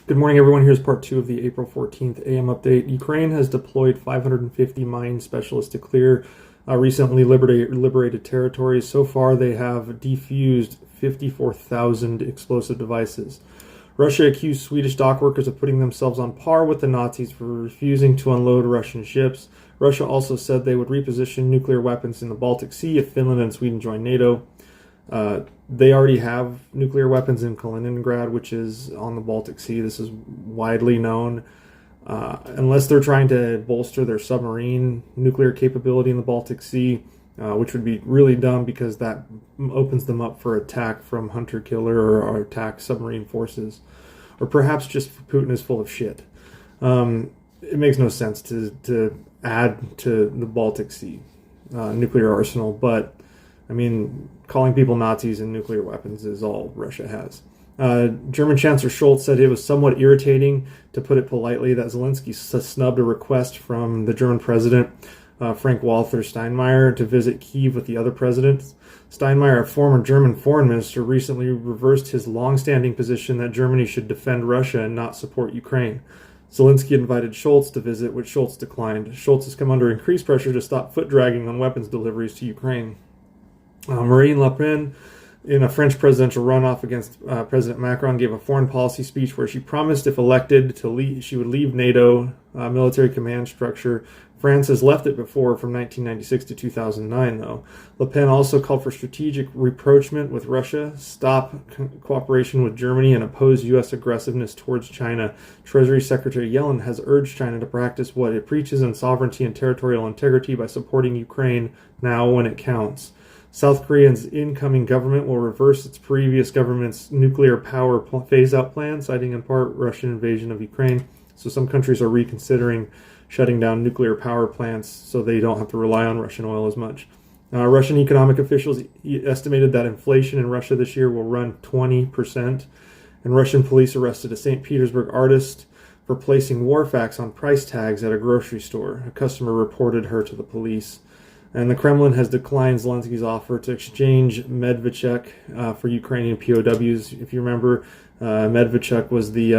Good morning, everyone. Here's part two of the April 14th AM update. Ukraine has deployed 550 mine specialists to clear recently liberated territories. So far, they have defused 54,000 explosive devices. Russia accused Swedish dock workers of putting themselves on par with the Nazis for refusing to unload Russian ships. Russia also said they would reposition nuclear weapons in the Baltic Sea if Finland and Sweden join NATO. They already have nuclear weapons in Kaliningrad, which is on the Baltic Sea. This is widely known. Unless they're trying to bolster their submarine nuclear capability in the Baltic Sea, which would be really dumb because that opens them up for attack from hunter-killer or attack submarine forces. Or perhaps just Putin is full of shit. It makes no sense to add to the Baltic Sea nuclear arsenal, but I mean, calling people Nazis and nuclear weapons is all Russia has. German Chancellor Scholz said it was somewhat irritating, to put it politely, that Zelensky snubbed a request from the German president, Frank-Walter Steinmeier, to visit Kyiv with the other presidents. Steinmeier, a former German foreign minister, recently reversed his long-standing position that Germany should defend Russia and not support Ukraine. Zelensky invited Scholz to visit, which Scholz declined. Scholz has come under increased pressure to stop foot-dragging on weapons deliveries to Ukraine. Marine Le Pen, in a French presidential runoff against President Macron, gave a foreign policy speech where she promised, if elected, she would leave NATO military command structure. France has left it before, from 1996 to 2009, though. Le Pen also called for strategic rapprochement with Russia, stop cooperation with Germany, and oppose U.S. aggressiveness towards China. Treasury Secretary Yellen has urged China to practice what it preaches in sovereignty and territorial integrity by supporting Ukraine now when it counts. South Korea's incoming government will reverse its previous government's nuclear power phase-out plan, citing in part Russian invasion of Ukraine. So some countries are reconsidering shutting down nuclear power plants so they don't have to rely on Russian oil as much. Russian economic officials estimated that inflation in Russia this year will run 20%. And Russian police arrested a St. Petersburg artist for placing war facts on price tags at a grocery store. A customer reported her to the police. And the Kremlin has declined Zelensky's offer to exchange Medvedchuk for Ukrainian POWs. If you remember, Medvedchuk was the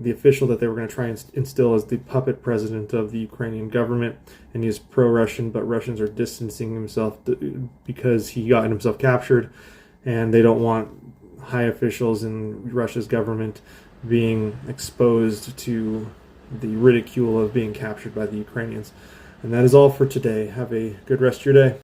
official that they were going to try and instill as the puppet president of the Ukrainian government, and he's pro-Russian, but Russians are distancing himself because he got himself captured, and they don't want high officials in Russia's government being exposed to the ridicule of being captured by the Ukrainians. And that is all for today. Have a good rest of your day.